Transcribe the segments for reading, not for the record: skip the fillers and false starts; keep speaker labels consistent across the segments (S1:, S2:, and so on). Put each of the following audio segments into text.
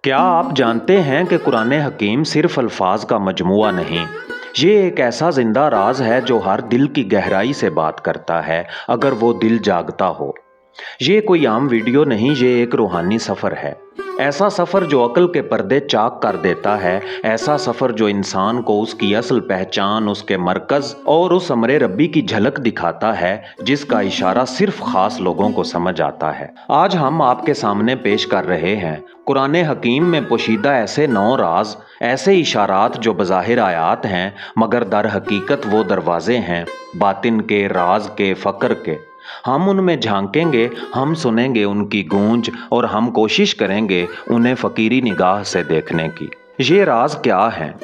S1: क्या आप जानते हैं कि कुरान हकीम सिर्फ अल्फाज का मजमुआ नहीं, ये एक ऐसा जिंदा राज है जो हर दिल की गहराई से बात करता है अगर वो दिल जागता हो। ये कोई आम वीडियो नहीं, ये एक रूहानी सफ़र है। ऐसा सफ़र जो अक्ल के पर्दे चाक कर देता है, ऐसा सफ़र जो इंसान को उसकी असल पहचान, उसके मरकज़ और उस अमरे रब्बी की झलक दिखाता है जिसका इशारा सिर्फ ख़ास लोगों को समझ आता है। आज हम आपके सामने पेश कर रहे हैं कुरान हकीम में पोशीदा ऐसे 9 राज, ऐसे इशारात जो बज़ाहिर आयात हैं मगर दर हकीकत वो दरवाजे हैं बातिन के, राज के, फ़क्र के। हम उनमें झांकेंगे, हम सुनेंगे उनकी गूंज और हम कोशिश करेंगे उन्हें फ़कीरी निगाह से देखने की। ये राज क्या हैं?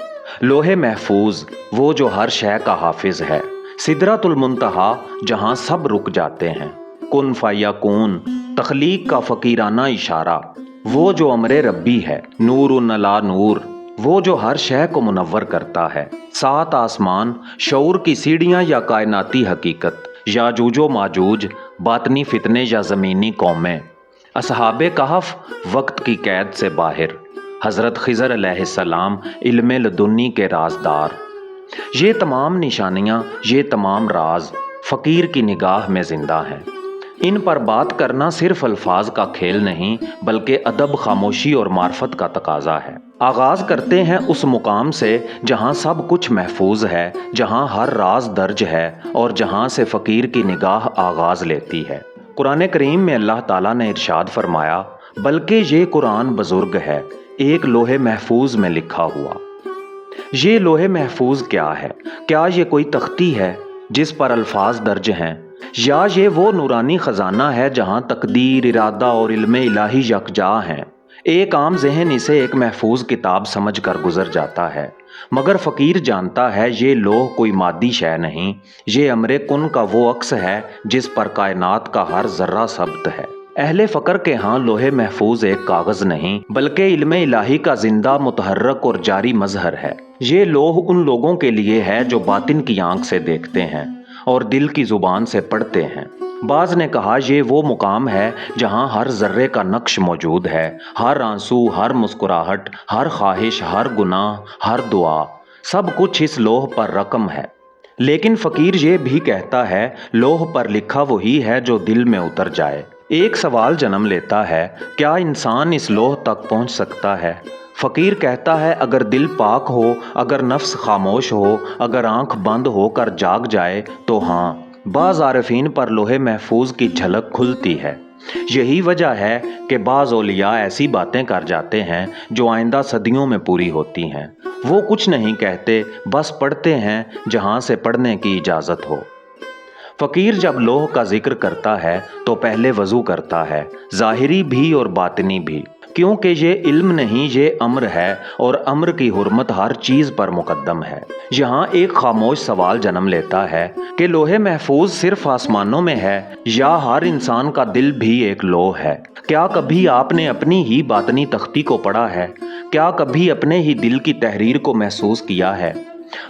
S1: लोहे महफूज, वो जो हर शय का हाफिज है। सिदरतुल मुंतहा, जहाँ सब रुक जाते हैं। कुन फयकून, तख्लीक का फ़कीराना इशारा, वो जो अमरे रब्बी है। नूरुन अला नूर, वो जो हर शय को मुनव्वर करता है। 7 आसमान, शऊर की सीढ़ियाँ या कायनाती हकीकत, याजूजो माजूज, बातनी फितने या ज़मीनी कौमें। असहाबे कहफ, वक्त की कैद से बाहर। हज़रत खिज़र अलैहिस्सलाम, इल्मे लदुन्नी के राजदार। ये तमाम निशानियाँ, ये तमाम राज फ़कीर की निगाह में ज़िंदा हैं। इन पर बात करना सिर्फ अल्फाज का खेल नहीं बल्कि अदब, खामोशी और मार्फत का तकाजा है। आगाज़ करते हैं उस मुकाम से जहाँ सब कुछ महफूज है, जहाँ हर राज दर्ज है और जहाँ से फ़कीर की निगाह आगाज़ लेती है। कुरान करीम में अल्लाह ताला ने इरशाद फरमाया, बल्कि ये कुरान बुजुर्ग है, एक लोहे महफूज में लिखा हुआ। ये लोहे महफूज क्या है? क्या ये कोई तख्ती है जिस पर अल्फाज दर्ज हैं, या ये वो नूरानी ख़जाना है जहाँ तकदीर, इरादा और इल्मे इलाही यकजा हैं? एक आम जहन इसे एक महफूज किताब समझ कर गुजर जाता है, मगर फ़कीर जानता है ये लोह कोई मादी शय नहीं, ये अमरे कुन का वो अक्स है जिस पर कायनात का हर ज़र्रा सब्त है। अहले फ़क्र के यहाँ लोहे महफूज एक कागज़ नहीं बल्कि इल्मे इलाही का जिंदा, मुतहर्रक और जारी मजहर है। ये लोह उन लोगों के लिए है जो बातिन की आंख से देखते हैं और दिल की ज़ुबान से पढ़ते हैं। बाज़ ने कहा, ये वो मुकाम है जहाँ हर ज़र्रे का नक्श मौजूद है, हर आंसू, हर मुस्कुराहट, हर ख्वाहिश, हर गुनाह, हर दुआ, सब कुछ इस लोह पर रकम है। लेकिन फ़कीर ये भी कहता है, लोह पर लिखा वही है जो दिल में उतर जाए। एक सवाल जन्म लेता है, क्या इंसान इस लोह तक पहुँच सकता है? फ़कीर कहता है, अगर दिल पाक हो, अगर नफ्स खामोश हो, अगर आंख बंद होकर जाग जाए तो हाँ, बाज़ आरिफीन पर लोहे महफूज की झलक खुलती है। यही वजह है कि बाज़ औलिया ऐसी बातें कर जाते हैं जो आइंदा सदियों में पूरी होती हैं। वो कुछ नहीं कहते, बस पढ़ते हैं जहाँ से पढ़ने की इजाज़त हो। फ़कीर जब लोह का जिक्र करता है तो पहले वज़ू करता है, ज़ाहिरी भी और बातिनी भी, क्योंकि ये इल्म नहीं, ये अम्र है और अम्र की हुर्मत हर चीज़ पर मुकद्दम है। यहाँ एक खामोश सवाल जन्म लेता है कि लोहे महफूज सिर्फ आसमानों में है या हर इंसान का दिल भी एक लोह है? क्या कभी आपने अपनी ही बातनी तख्ती को पढ़ा है? क्या कभी अपने ही दिल की तहरीर को महसूस किया है?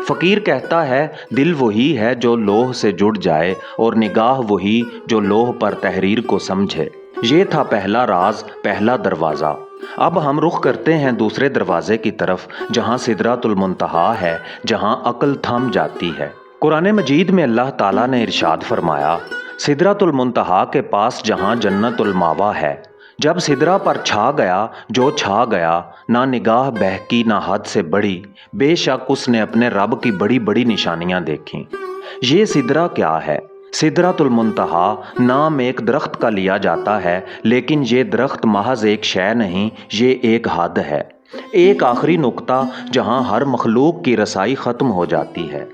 S1: फ़कीर कहता है, दिल वही है जो लोह से जुड़ जाए और निगाह वही जो लोह पर तहरीर को समझे। ये था पहला राज, पहला दरवाज़ा। अब हम रुख करते हैं दूसरे दरवाजे की तरफ जहाँ सिदरतुल मुंतहा है, जहाँ अक्ल थम जाती है। कुरान मजीद में अल्लाह ताला ने इरशाद फरमाया, सिदरतुल मुंतहा के पास जहाँ जन्नतुल मावा है। जब सिदरा पर छा गया जो छा गया, ना निगाह बहकी ना हद से बड़ी, बेशक उसने अपने रब की बड़ी बड़ी निशानियाँ देखीं। ये सिदरा क्या है? सिदरतुल मुंतहा नाम एक दरख्त का लिया जाता है, लेकिन ये दरख्त महज एक शय नहीं, ये एक हद है, एक आखिरी नुक्ता जहाँ हर मखलूक की रसाई ख़त्म हो जाती है।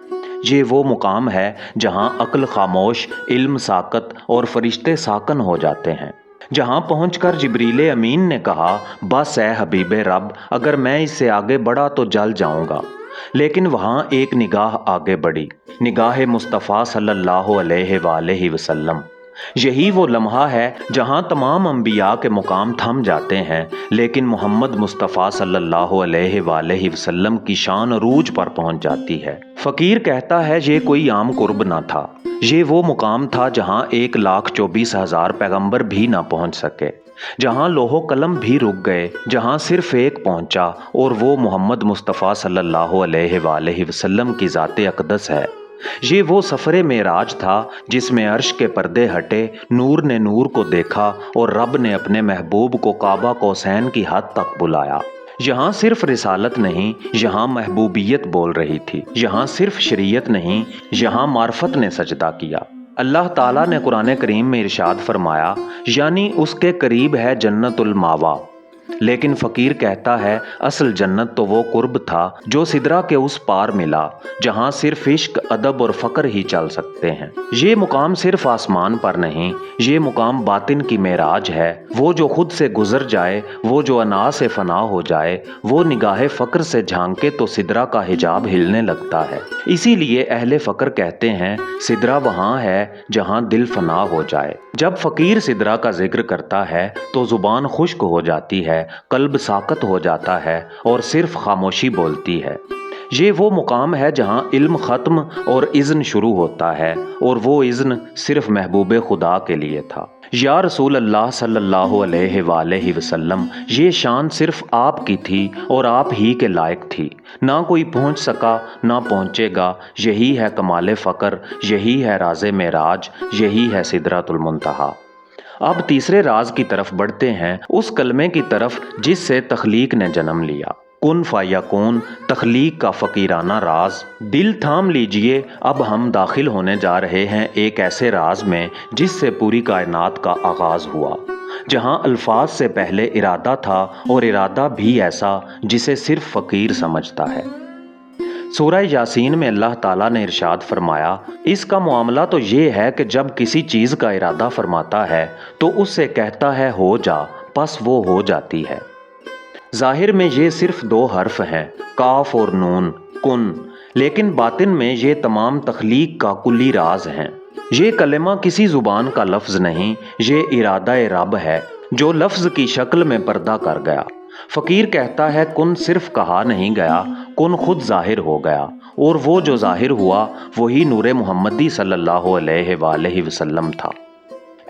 S1: ये वो मुकाम है जहाँ अक्ल खामोश, इल्म साकत और फरिश्ते साकन हो जाते हैं। जहाँ पहुंचकर जिब्रील अमीन ने कहा, बस ए हबीबे रब, अगर मैं इससे आगे बढ़ा तो जल जाऊंगा। लेकिन वहाँ एक निगाह आगे बढ़ी, निगाह मुस्तफ़ा सल्लल्लाहु अलैहि वसल्लम। यही वो लम्हा है जहाँ तमाम अंबिया के मुकाम थम जाते हैं, लेकिन मोहम्मद मुस्तफ़ा सल्लल्लाहु अलैहि वसल्लम की शान अरूज पर पहुँच जाती है। फ़कीर कहता है, ये कोई आम कुर्ब ना था, ये वो मुकाम था जहाँ 1,24,000 पैगंबर भी ना पहुँच सके। जहाँ लोहो कलम भी रुक गए, जहाँ सिर्फ एक पहुँचा और वो मोहम्मद मुस्तफ़ा सल्लल्लाहु अलैहि वसल्लम की ज़ाते अक़दस है। ये वो सफ़रे मेराज था जिसमें अर्श के पर्दे हटे, नूर ने नूर को देखा और रब ने अपने महबूब को काबा कौसैन की हद तक बुलाया। यहाँ सिर्फ रिसालत नहीं, यहाँ महबूबियत बोल रही थी। यहाँ सिर्फ शरीयत नहीं, यहाँ मार्फत ने सजदा किया। अल्लाह ताला ने कुरान करीम में इरशाद फरमाया, यानी उसके करीब है जन्नतुल मावा। लेकिन फ़कीर कहता है असल जन्नत तो वो कुर्ब था जो सिदरा के उस पार मिला, जहाँ सिर्फ इश्क, अदब और फ़क्र ही चल सकते हैं। ये मुकाम सिर्फ आसमान पर नहीं, ये मुकाम बातिन की मेराज है। वो जो खुद से गुजर जाए, वो जो अना से फना हो जाए, वो निगाह फ़क्र से झांके तो सिदरा का हिजाब हिलने लगता है। इसीलिए अहले फ़क्र कहते हैं सिदरा वहाँ है जहाँ दिल फना हो जाए। जब फ़कीर सिदरा का जिक्र करता है तो ज़ुबान खुश्क हो जाती है, कल्ब साकत हो जाता है और सिर्फ खामोशी बोलती है। ये वो मुकाम है जहाँ इल्म ख़त्म और इज़्न शुरू होता है, और वो इज़्न सिर्फ महबूब खुदा के लिए था। या रसूल अल्लाह सल्लल्लाहु अलैहि वसल्लम, ये शान सिर्फ आपकी थी और आप ही के लायक थी। ना कोई पहुँच सका, ना पहुँचेगा। यही है कमाल फ़क्र, यही है राज़े मेराज, यही है सिदरातुल मुंतहा। अब तीसरे राज की तरफ बढ़ते हैं, उस कलमे की तरफ जिससे तख्लीक ने जन्म लिया। कुन फ़यकून, तख्लीक का फ़कीराना राज। दिल थाम लीजिए, अब हम दाखिल होने जा रहे हैं एक ऐसे राज में जिससे पूरी कायनात का आगाज़ हुआ, जहाँ अल्फाज से पहले इरादा था और इरादा भी ऐसा जिसे सिर्फ फ़कीर समझता है। सूरह यासीन में अल्लाह ताला ने इरशाद फरमाया, इसका मामला तो ये है कि जब किसी चीज़ का इरादा फरमाता है तो उससे कहता है हो जा, बस वो हो जाती है। ज़ाहिर में ये सिर्फ दो हर्फ हैं, काफ और नून, कुन, लेकिन बातिन में ये तमाम तख्लीक का कुल्ली राज हैं। ये कलमा किसी ज़ुबान का लफ्ज़ नहीं, ये इरादा रब है जो लफ्ज़ की शक्ल में पर्दा कर गया। फ़कीर कहता है कुन सिर्फ कहा नहीं गया, कुन खुद ज़ाहिर हो गया, और वो जो ज़ाहिर हुआ वही नूर मुहम्मदी सल्लल्लाहु अलैहि वसल्लम था।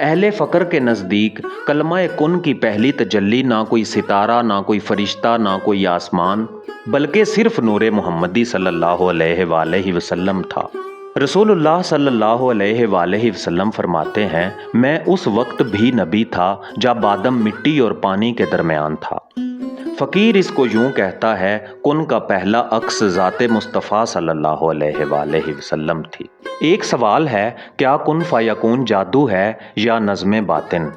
S1: अहले फ़क्र के नज़दीक कलमा कुन की पहली तजल्ली ना कोई सितारा, ना कोई फरिश्ता, ना कोई आसमान, बल्कि सिर्फ नूर मुहम्मदी सल्लल्लाहु अलैहि वसल्लम था। रसूलुल्लाह सल्लल्लाहु अलैहि वसल्लम फरमाते हैं, मैं उस वक्त भी नबी था जब आदम मिट्टी और पानी के दरमियान था। फ़कीर इसको यूँ कहता है, कुन का पहला अक्स ज़ाते मुस्तफ़ा सल्लल्लाहु अलैहि वसल्लम थी। एक सवाल है, क्या कुन फ़यकून जादू है या नज़्म बातिन?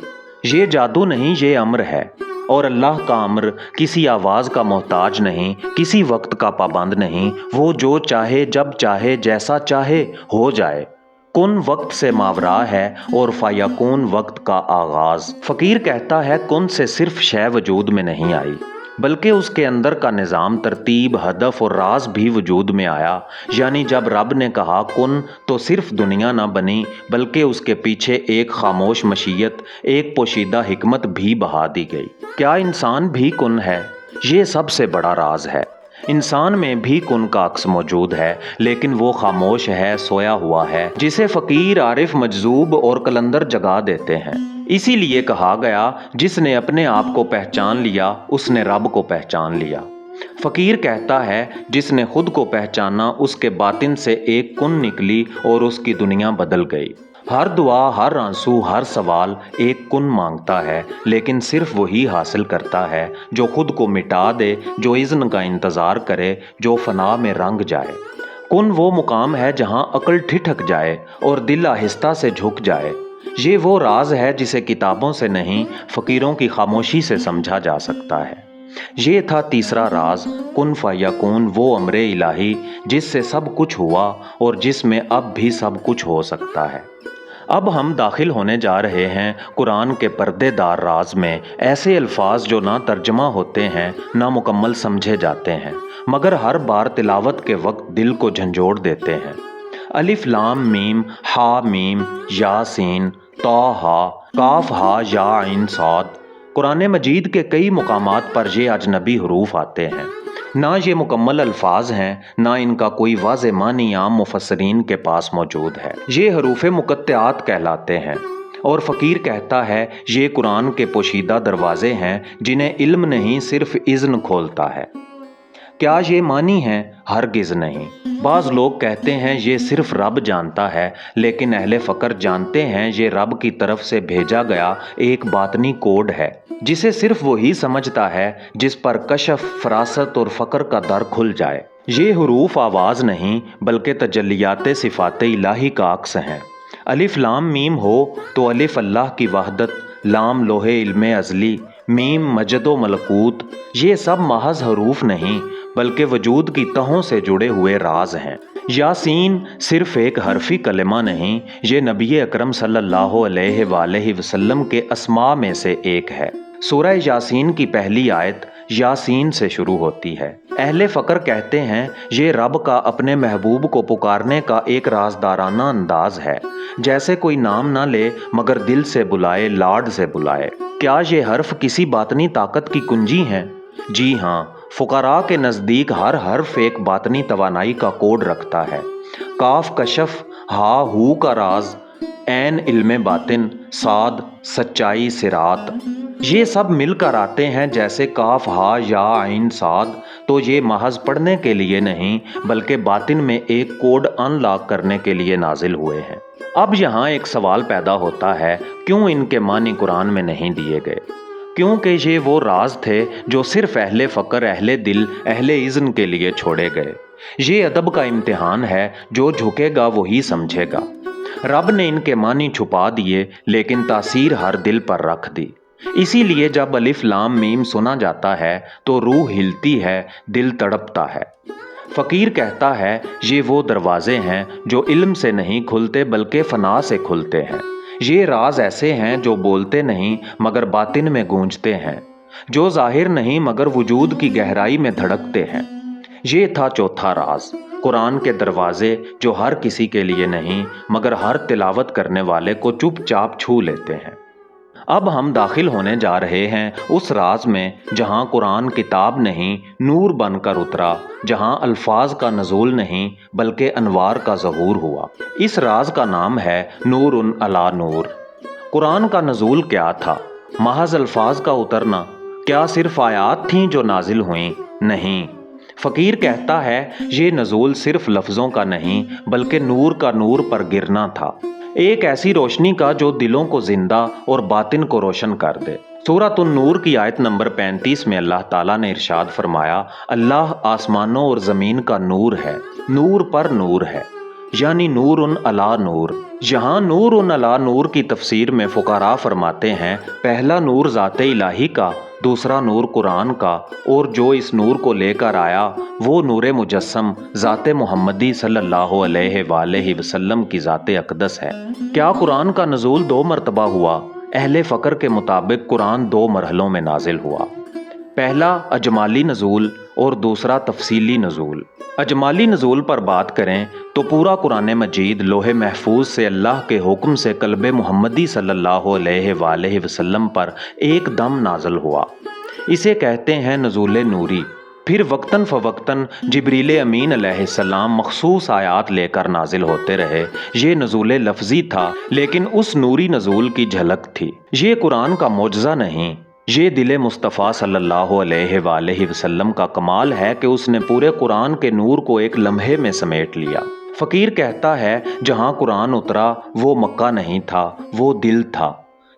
S1: ये जादू नहीं, ये अम्र है, और अल्लाह का अम्र किसी आवाज़ का मोहताज नहीं, किसी वक्त का पाबंद नहीं। वो जो चाहे, जब चाहे, जैसा चाहे हो जाए। कुन वक्त से मावरा है और फ़यकून वक्त का आगाज़। फ़कीर कहता है कुन से सिर्फ शय वजूद में नहीं आई, बल्कि उसके अंदर का निज़ाम, तरतीब, हदफ और राज भी वजूद में आया। यानी जब रब ने कहा कुन तो सिर्फ दुनिया ना बनी, बल्कि उसके पीछे एक खामोश मशीयत, एक पोशीदा हिकमत भी बहा दी गई। क्या इंसान भी कुन है? ये सबसे बड़ा राज है। इंसान में भी कुन का अक्स मौजूद है, लेकिन वो खामोश है, सोया हुआ है, जिसे फ़कीर, आरिफ, मजजूब और कलंदर जगा देते हैं। इसीलिए कहा गया, जिसने अपने आप को पहचान लिया उसने रब को पहचान लिया। फ़कीर कहता है, जिसने खुद को पहचाना उसके बातिन से एक कुन निकली और उसकी दुनिया बदल गई। हर दुआ, हर आंसू, हर सवाल एक कुन मांगता है, लेकिन सिर्फ वही हासिल करता है जो खुद को मिटा दे, जो इज़्न का इंतज़ार करे, जो फना में रंग जाए। कुन वो मुकाम है जहाँ अक्ल ठिठक जाए और दिल आहिस्ता से झुक जाए। ये वो राज है जिसे किताबों से नहीं, फ़कीरों की खामोशी से समझा जा सकता है। ये था तीसरा राज, कुन फ़यकून, वो अम्रे इलाही जिससे सब कुछ हुआ और जिसमें अब भी सब कुछ हो सकता है। अब हम दाखिल होने जा रहे हैं कुरान के पर्देदार राज में, ऐसे अल्फाज जो ना तर्जमा होते हैं, ना मुकम्मल समझे जाते हैं, मगर हर बार तिलावत के वक्त दिल को झंझोड़ देते हैं। अलिफ लाम मीम, हा मीम, यासीन, ताहा, काफ हा या आइन साद। कुरान मजीद के कई मुकामात पर ये अजनबी हरूफ आते हैं। ना ये मुकम्मल अल्फाज हैं, ना इनका कोई वाज़े मानी आम मुफस्सरीन के पास मौजूद है। ये हरूफ मुक़त्तिआत कहलाते हैं। اور فقیر کہتا ہے یہ قرآن کے پوشیدہ دروازے ہیں جنہیں علم نہیں صرف اذن کھولتا ہے۔ کیا یہ معنی ہے؟ ہرگز نہیں۔ بعض لوگ کہتے ہیں یہ صرف رب جانتا ہے، لیکن اہل فقر جانتے ہیں یہ رب کی طرف سے بھیجا گیا ایک باطنی کوڈ ہے جسے صرف وہی سمجھتا ہے جس پر کشف، فراست اور فقر کا در کھل جائے۔ یہ حروف آواز نہیں بلکہ تجلیات صفات الہی کا عکس ہیں۔ الف لام میم ہو تو الف اللہ کی وحدت، لام لوح علم ازلی، میم مجد و ملکوت، یہ سب محض حروف نہیں بلکہ وجود کی تہوں سے جڑے ہوئے راز ہیں۔ یاسین صرف ایک حرفی کلمہ نہیں، یہ نبی اکرم صلی اللہ علیہ وآلہ وسلم کے اسماء میں سے ایک ہے۔ سورہ یاسین کی پہلی آیت یاسین سے شروع ہوتی ہے۔ اہل فقر کہتے ہیں یہ رب کا اپنے محبوب کو پکارنے کا ایک رازدارانہ انداز ہے، جیسے کوئی نام نہ لے مگر دل سے بلائے، لاڈ سے بلائے۔ کیا یہ حرف کسی باطنی طاقت کی کنجی ہیں؟ جی ہاں، فقراء کے نزدیک ہر حرف ایک باطنی توانائی کا کوڈ رکھتا ہے۔ کاف کشف، ہا ہو کا راز، عین علم باطن، صاد سچائی صراط، یہ سب مل کر آتے ہیں جیسے کاف ہا یا عین صاد، تو یہ محض پڑھنے کے لیے نہیں بلکہ باطن میں ایک کوڈ ان لاک کرنے کے لیے نازل ہوئے ہیں۔ اب یہاں ایک سوال پیدا ہوتا ہے، کیوں ان کے معنی قرآن میں نہیں دیے گئے؟ کیونکہ یہ وہ راز تھے جو صرف اہل فقر، اہل دل، اہل اذن کے لیے چھوڑے گئے۔ یہ ادب کا امتحان ہے، جو جھکے گا وہی سمجھے گا۔ رب نے ان کے معنی چھپا دیے لیکن تاثیر ہر دل پر رکھ دی۔ اسی لیے جب الف لام میم سنا جاتا ہے تو روح ہلتی ہے، دل تڑپتا ہے۔ فقیر کہتا ہے یہ وہ دروازے ہیں جو علم سے نہیں کھلتے بلکہ فنا سے کھلتے ہیں۔ یہ راز ایسے ہیں جو بولتے نہیں مگر باطن میں گونجتے ہیں، جو ظاہر نہیں مگر وجود کی گہرائی میں دھڑکتے ہیں۔ یہ تھا چوتھا راز، قرآن کے دروازے جو ہر کسی کے لیے نہیں مگر ہر تلاوت کرنے والے کو چپ چاپ چھو لیتے ہیں۔ اب ہم داخل ہونے جا رہے ہیں اس راز میں جہاں قرآن کتاب نہیں، نور بن کر اترا، جہاں الفاظ کا نزول نہیں بلکہ انوار کا ظہور ہوا۔ اس راز کا نام ہے نور علی نور۔ قرآن کا نزول کیا تھا؟ محض الفاظ کا اترنا؟ کیا صرف آیات تھیں جو نازل ہوئیں؟ نہیں۔ فقیر کہتا ہے یہ نزول صرف لفظوں کا نہیں بلکہ نور کا نور پر گرنا تھا، ایک ایسی روشنی کا جو دلوں کو زندہ اور باطن کو روشن کر دے۔ سورۃ النور کی آیت نمبر 35 میں اللہ تعالیٰ نے ارشاد فرمایا، اللہ آسمانوں اور زمین کا نور ہے، نور پر نور ہے، یعنی نور علی نور۔ یہاں نور علی نور کی تفسیر میں فقہاء فرماتے ہیں، پہلا نور ذات الہی کا، دوسرا نور قرآن کا، اور جو اس نور کو لے کر آیا وہ نور مجسم ذات محمدی صلی اللہ علیہ وآلہ وسلم کی ذات اقدس ہے۔ کیا قرآن کا نزول 2 مرتبہ ہوا؟ اہل فقر کے مطابق قرآن 2 مرحلوں میں نازل ہوا، پہلا اجمالی نزول اور دوسرا تفصیلی نزول۔ اجمالی نزول پر بات کریں تو پورا قرآن مجید لوح محفوظ سے اللہ کے حکم سے قلب محمدی صلی اللہ علیہ وآلہ وسلم پر ایک دم نازل ہوا۔ اسے کہتے ہیں نزول نوری۔ پھر وقتاً فوقتاً جبریل امین علیہ السلام مخصوص آیات لے کر نازل ہوتے رہے۔ یہ نزول لفظی تھا لیکن اس نوری نزول کی جھلک تھی۔ یہ قرآن کا معجزہ نہیں، یہ دل مصطفیٰ صلی اللہ علیہ وآلہ وسلم کا کمال ہے کہ اس نے پورے قرآن کے نور کو ایک لمحے میں سمیٹ لیا۔ فقیر کہتا ہے جہاں قرآن اترا وہ مکہ نہیں تھا، وہ دل تھا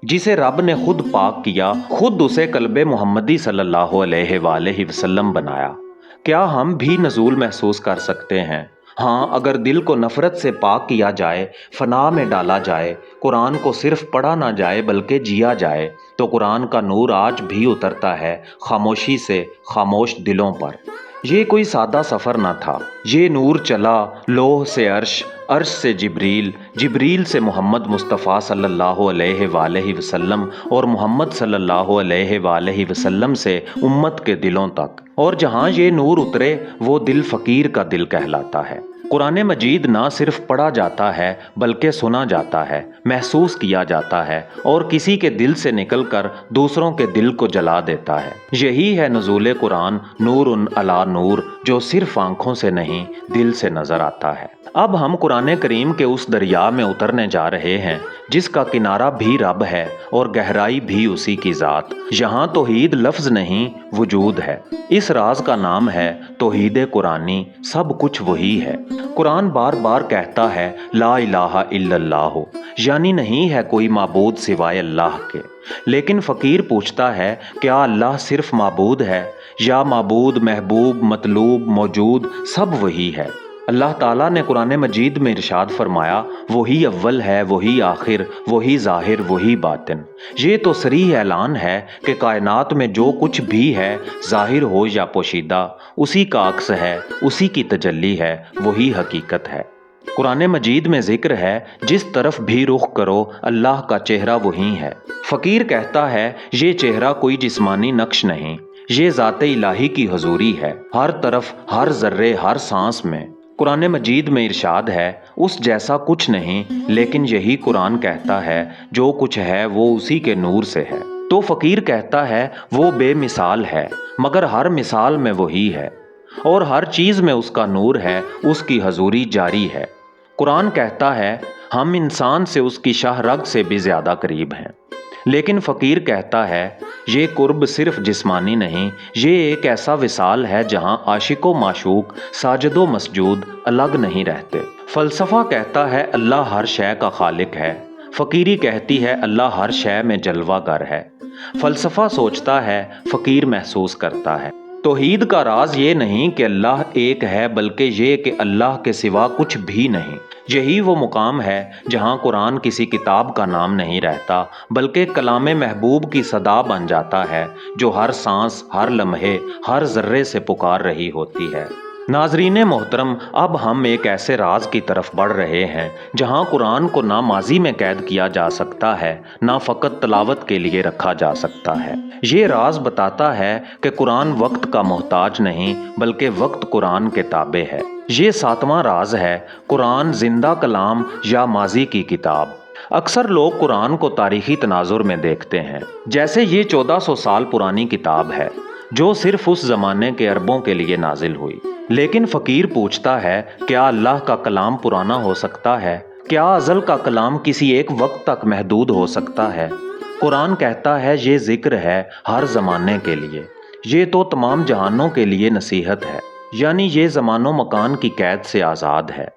S1: جسے رب نے خود پاک کیا، خود اسے قلب محمدی صلی اللہ علیہ وآلہ وسلم بنایا۔ کیا ہم بھی نزول محسوس کر سکتے ہیں؟ ہاں، اگر دل کو نفرت سے پاک کیا جائے، فنا میں ڈالا جائے، قرآن کو صرف پڑھا نہ جائے بلکہ جیا جائے، تو قرآن کا نور آج بھی اترتا ہے خاموشی سے خاموش دلوں پر۔ یہ کوئی سادہ سفر نہ تھا، یہ نور چلا لوح سے عرش، عرش سے جبریل، جبریل سے محمد مصطفیٰ صلی اللہ علیہ وآلہ وسلم اور محمد صلی اللہ علیہ وآلہ وسلم سے امت کے دلوں تک۔ اور جہاں یہ نور اترے وہ دل فقیر کا دل کہلاتا ہے۔ कुरान मजीद ना सिर्फ पढ़ा जाता है बल्कि सुना जाता है, महसूस किया जाता है और किसी के दिल से निकलकर दूसरों के दिल को जला देता है। यही है नुज़ूल कुरान नूरुन अला नूर, जो सिर्फ आंखों से नहीं दिल से नजर आता है। अब हम कुरान करीम के उस दरिया में उतरने जा रहे हैं जिसका किनारा भी रब है और गहराई भी उसी की ज़ात। यहाँ तौहीद लफ्ज़ नहीं वजूद है। इस राज का नाम है तौहीद कुरानी, सब कुछ वही है। कुरान बार बार कहता है ला इलाहा इल्लल्लाह, यानी नहीं है कोई माबूद सिवाय अल्लाह के। लेकिन फ़कीर पूछता है क्या अल्लाह सिर्फ माबूद है या माबूद, महबूब, मतलूब, मौजूद सब वही है। अल्लाह ताला ने कुरान मजीद में इरशाद फरमाया वही अव्वल है, वही आखिर, वही ज़ाहिर, वही बातिन। ये तो सरीह ऐलान है कि कायनात में जो कुछ भी है, ज़ाहिर हो या पोशीदा, उसी का अक्स है, उसी की तजल्ली है, वही हकीकत है। कुरान मजीद में जिक्र है जिस तरफ भी रुख करो अल्लाह का चेहरा वही है। फ़कीर कहता है ये चेहरा कोई जिस्मानी नक्श नहीं, ये ज़ाते इलाही की हजूरी है, हर तरफ, हर जर्रे, हर सांस में। कुरान मजीद में इरशाद है उस जैसा कुछ नहीं, लेकिन यही कुरान कहता है जो कुछ है वो उसी के नूर से है। तो फ़कीर कहता है वो बेमिसाल है मगर हर मिसाल में वही है और हर चीज़ में उसका नूर है, उसकी हजूरी जारी है। कुरान कहता है हम इंसान से उसकी शाह रग से भी ज़्यादा करीब हैं। लेकिन फ़कीर कहता है ये कुर्ब सिर्फ जिस्मानी नहीं, ये एक ऐसा विसाल है जहाँ आशिको माशूक, साजदो मसजूद अलग नहीं रहते। फ़लसफ़ा कहता है अल्लाह हर शय का खालिक है, फ़कीरी कहती है अल्लाह हर शय में जलवागर है। फ़लसफ़ा सोचता है, फ़कीर महसूस करता है। तौहीद का राज ये नहीं कि अल्लाह एक है, बल्कि ये कि अल्लाह के सिवा कुछ भी नहीं। यही वो मुकाम है जहाँ कुरान किसी किताब का नाम नहीं रहता बल्कि कलाम महबूब की सदा बन जाता है, जो हर सांस, हर लम्हे, हर जर्रे से पुकार रही होती है। नाजरीन मोहतरम, अब हम एक ऐसे राज की तरफ बढ़ रहे हैं जहाँ कुरान को ना माजी में कैद किया जा सकता है, ना फ़कत तलावत के लिए रखा जा सकता है। ये राज बताता है कि कुरान वक्त का मोहताज नहीं बल्कि वक्त कुरान के ताबे है। ये 7वां राज है कुरान जिंदा कलाम या माजी की किताब। अक्सर लोग कुरान को तारीखी तनाजुर में देखते हैं, जैसे ये 1400 साल पुरानी किताब है जो सिर्फ उस ज़माने के अरबों के लिए नाजिल हुई। लेकिन फ़कीर पूछता है क्या अल्लाह का कलाम पुराना हो सकता है? क्या अज़ल का कलाम किसी एक वक्त तक महदूद हो सकता है? कुरान कहता है ये ज़िक्र है हर ज़माने के लिए, ये तो तमाम जहानों के लिए नसीहत है, यानी ये ज़मानो मकान की कैद से आज़ाद है।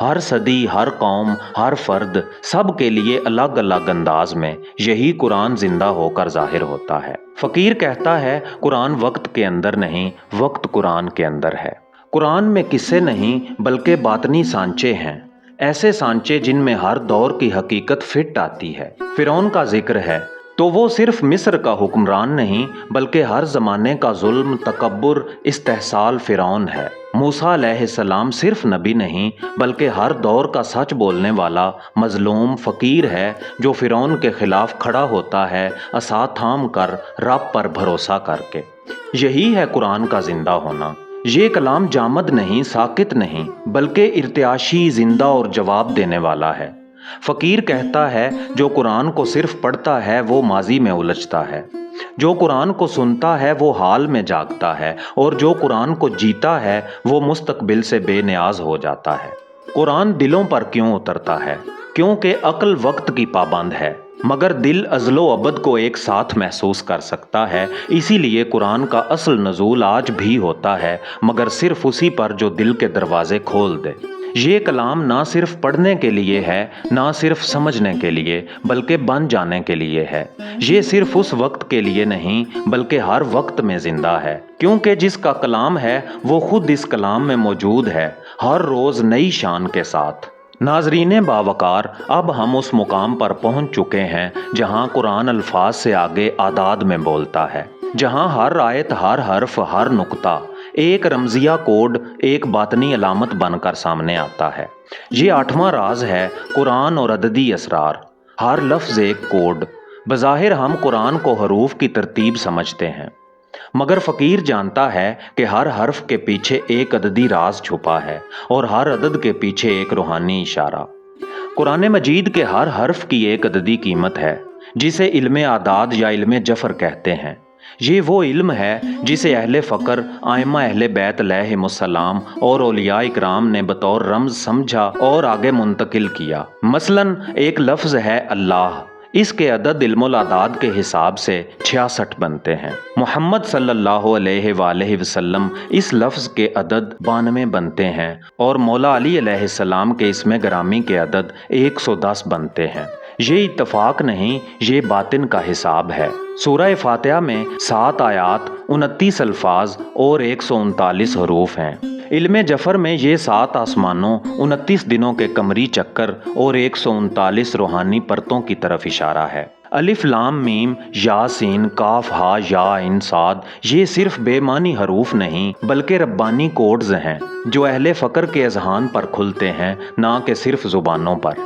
S1: हर सदी, हर कौम, हर फर्द, सब के लिए अलग अलग अंदाज में यही कुरान जिंदा होकर जाहिर होता है। फ़कीर कहता है कुरान वक्त के अंदर नहीं, वक्त कुरान के अंदर है। कुरान में किस्से नहीं बल्कि बातनी सांचे हैं, ऐसे सांचे जिनमें हर दौर की हकीकत फिट आती है। फिरौन का जिक्र है तो वो सिर्फ मिस्र का हुक्मरान नहीं बल्कि हर ज़माने का जुल्म, तकब्बुर, इस्तेहसाल फिरौन है। मूसा अलैहिस्सलाम सिर्फ नबी नहीं बल्कि हर दौर का सच बोलने वाला मजलूम फ़कीर है जो फिरौन के खिलाफ खड़ा होता है, असा थाम कर, रब पर भरोसा करके। यही है कुरान का जिंदा होना। ये कलाम जामद नहीं, साकित नहीं बल्कि इर्तियाशी, जिंदा और जवाब देने वाला है। फ़कीर कहता है जो कुरान को सिर्फ पढ़ता है वो माजी में उलझता है, जो कुरान को सुनता है वो हाल में जागता है और जो कुरान को जीता है वो मुस्तकबिल से बेनियाज हो जाता है। कुरान दिलों पर क्यों उतरता है? क्योंकि अक्ल वक्त की पाबंद है मगर दिल अज़लो अबद को एक साथ महसूस कर सकता है। इसीलिए कुरान का असल नज़ूल आज भी होता है मगर सिर्फ उसी पर जो दिल के दरवाजे खोल दे। ये कलाम ना सिर्फ पढ़ने के लिए है, ना सिर्फ समझने के लिए बल्कि बन जाने के लिए है। ये सिर्फ उस वक्त के लिए नहीं बल्कि हर वक्त में जिंदा है, क्योंकि जिसका कलाम है वो खुद इस कलाम में मौजूद है, हर रोज़ नई शान के साथ। नाजरीन बावकार, अब हम उस मुकाम पर पहुंच चुके हैं जहां कुरान अल्फाज से आगे आदाद में बोलता है, जहां हर आयत, हर हर्फ, हर नुक्ता एक रमजिया कोड, एक बातनी अलामत बनकर सामने आता है। ये 8वां राज है कुरान और अददी असरार। हर लफ्ज़ एक कोड। बज़ाहिर हम कुरान को हरूफ की तरतीब समझते हैं मगर फ़कीर जानता है कि हर हर्फ के पीछे एक अददी राज छुपा है और हर अदद के पीछे एक रूहानी इशारा। कुरान मजीद के हर हर्फ की एक अददी कीमत है, जिसे इल्म आदाद या इल्म जफ़र कहते हैं। ये वो इल्म है जिसे अहले फ़क्र, आइम्मा अहले बैत अलैहिमुस्सलाम और औलिया इकराम ने बतौर रमज़ समझा और आगे मुंतकिल किया। मसलन एक लफ्ज़ है अल्लाह, इसके अदद इल्मुल आदाद के हिसाब से 66 बनते हैं। मोहम्मद सल्लल्लाहु अलैहि वसल्लम इस लफ्ज़ के अदद 92 बनते हैं और मौला अली अलैहिस्सलाम के इसमें ग्रामी के अदद 110 बनते हैं। ये इत्तफाक नहीं, ये बातिन का हिसाब है। सूरह फातिहा में 7 आयात, 29 अल्फाज और 139 हरूफ हैं। इल्म जफ़र में ये 7 आसमानों, 29 दिनों के कमरी चक्कर और 139 रूहानी परतों की तरफ इशारा है। अलिफ लाम मीम यासीन काफ हा या आइन साद ये सिर्फ बेमानी हरूफ नहीं बल्कि रब्बानी कोड्स हैं जो अहले फ़क्र के अज़हान पर खुलते हैं, ना कि सिर्फ ज़ुबानों पर।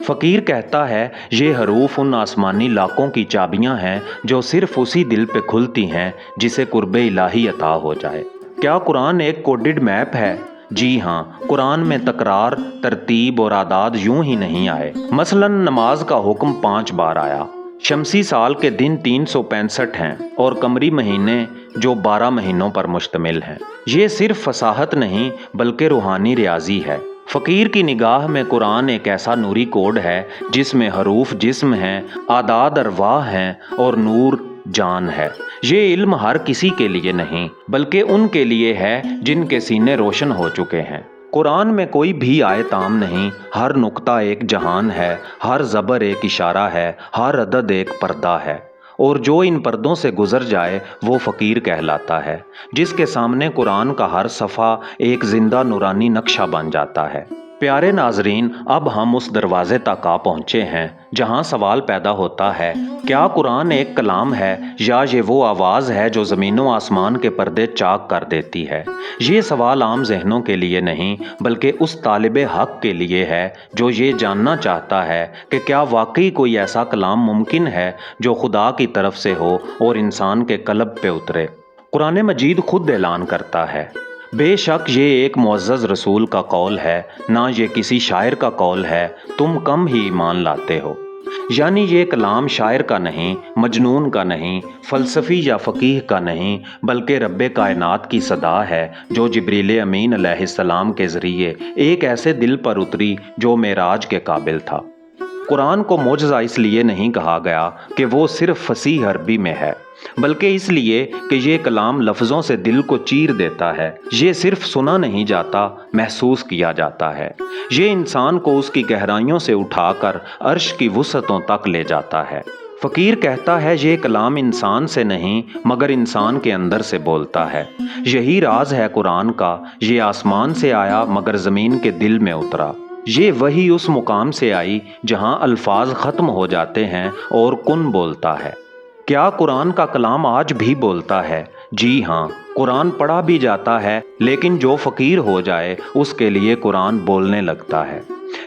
S1: फ़कीर कहता है ये हरूफ उन आसमानी लाकों की चाबियां हैं जो सिर्फ उसी दिल पे खुलती हैं जिसे कुर्बे इलाही अता हो जाए। क्या कुरान एक कोडेड मैप है? जी हाँ, कुरान में तकरार, तरतीब और आदाद यूं ही नहीं आए। मसलन नमाज का हुक्म 5 बार आया। शमसी साल के दिन 365 हैं और कमरी महीने जो 12 महीनों पर मुश्तमिल हैं। ये सिर्फ फसाहत नहीं बल्कि रूहानी रियाजी है। फ़कीर की निगाह में कुरान एक ऐसा नूरी कोड है जिसमें हरूफ जिस्म हैं, आदाद अरवाह हैं और नूर जान है। ये इल्म हर किसी के लिए नहीं बल्कि उनके लिए है जिनके सीने रोशन हो चुके हैं। कुरान में कोई भी आयताम नहीं, हर नुक्ता एक जहान है, हर ज़बर एक इशारा है, हर अदद एक पर्दा है और जो इन पर्दों से गुजर जाए वो फ़कीर कहलाता है, जिसके सामने कुरान का हर सफ़ा एक ज़िंदा नूरानी नक्शा बन जाता है। प्यारे नाजरीन, अब हम उस दरवाज़े तक आ पहुँचे हैं जहाँ सवाल पैदा होता है, क्या कुरान एक कलाम है या ये वो आवाज़ है जो ज़मीनों आसमान के पर्दे चाक कर देती है? ये सवाल आम जहनों के लिए नहीं बल्कि उस तालिब हक़ के लिए है जो ये जानना चाहता है कि क्या वाकई कोई ऐसा कलाम मुमकिन है जो खुदा की तरफ से हो और इंसान के कल्ब पे उतरे। कुरान मजीद खुद ऐलान करता है, बेशक ये एक मुअज़्ज़ज़ रसूल का कौल है, ना ये किसी शायर का कौल है, तुम कम ही ईमान लाते हो। यानी ये कलाम शायर का नहीं, मजनून का नहीं, फ़लसफ़ी या फ़कीह का नहीं बल्कि रब्बे कायनात की सदा है जो जिब्रील अमीन अलैहिस्सलाम के ज़रिए एक ऐसे दिल पर उतरी जो मेराज के काबिल था। कुरान को मोजज़ा इसलिए नहीं कहा गया कि वो सिर्फ फसीह अरबी में है बल्कि इसलिए कि ये कलाम लफ्ज़ों से दिल को चीर देता है। ये सिर्फ सुना नहीं जाता, महसूस किया जाता है। ये इंसान को उसकी गहराइयों से उठाकर अर्श की वुसअतों तक ले जाता है। फ़कीर कहता है ये कलाम इंसान से नहीं मगर इंसान के अंदर से बोलता है। यही राज है कुरान का, ये आसमान से आया मगर ज़मीन के दिल में उतरा। ये वही उस मुकाम से आई जहाँ अल्फाज ख़त्म हो जाते हैं और कुन बोलता है। क्या कुरान का कलाम आज भी बोलता है? जी हाँ, कुरान पढ़ा भी जाता है लेकिन जो फ़कीर हो जाए उसके लिए कुरान बोलने लगता है।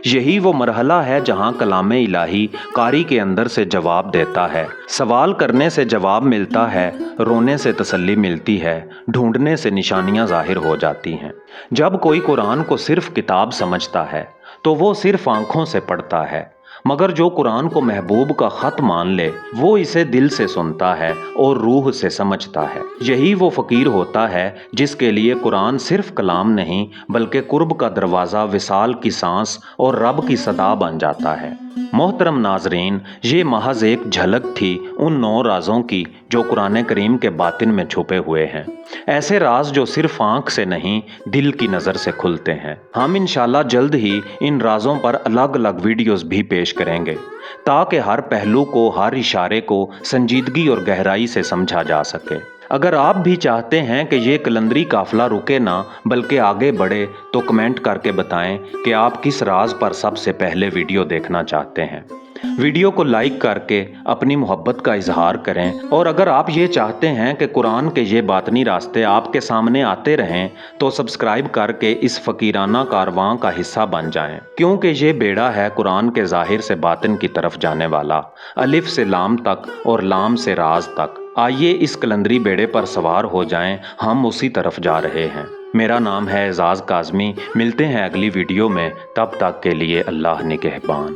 S1: यही वो मरहला है जहाँ कलाम इलाही कारी के अंदर से जवाब देता है। सवाल करने से जवाब मिलता है, रोने से तसल्ली मिलती है, ढूंढने से निशानियाँ ज़ाहिर हो जाती हैं। जब कोई कुरान को सिर्फ किताब समझता है तो वो सिर्फ आँखों से पढ़ता है, मगर जो कुरान को महबूब का ख़त मान ले वो इसे दिल से सुनता है और रूह से समझता है। यही वो फ़कीर होता है जिसके लिए कुरान सिर्फ कलाम नहीं बल्कि कुर्ब का दरवाज़ा, विसाल की सांस और रब की सदा बन जाता है। मोहतरम नाजरीन, ये महज एक झलक थी उन 9 राज़ों की जो कुरान करीम के बातिन में छुपे हुए हैं। ऐसे राज जो सिर्फ आँख से नहीं दिल की नज़र से खुलते हैं। हम इंशाल्लाह जल्द ही इन राज़ों पर अलग अलग वीडियोस भी पेश करेंगे ताकि हर पहलू को, हर इशारे को संजीदगी और गहराई से समझा जा सके। अगर आप भी चाहते हैं कि ये कलंदरी काफ़िला रुके ना बल्कि आगे बढ़े तो कमेंट करके बताएं कि आप किस राज पर सबसे पहले वीडियो देखना चाहते हैं। वीडियो को लाइक करके अपनी मोहब्बत का इजहार करें और अगर आप ये चाहते हैं कि कुरान के ये बातनी रास्ते आपके सामने आते रहें तो सब्सक्राइब करके इस फ़कीराना कारवां का हिस्सा बन जाएं, क्योंकि ये बेड़ा है कुरान के ज़ाहिर से बातिन की तरफ जाने वाला, अलिफ से लाम तक और लाम से राज तक। آئیے اس کلندری بیڑے پر سوار ہو جائیں، ہم اسی طرف جا رہے ہیں۔ میرا نام ہے اعزاز کاظمی، ملتے ہیں اگلی ویڈیو میں، تب تک کے لیے اللہ نگہبان۔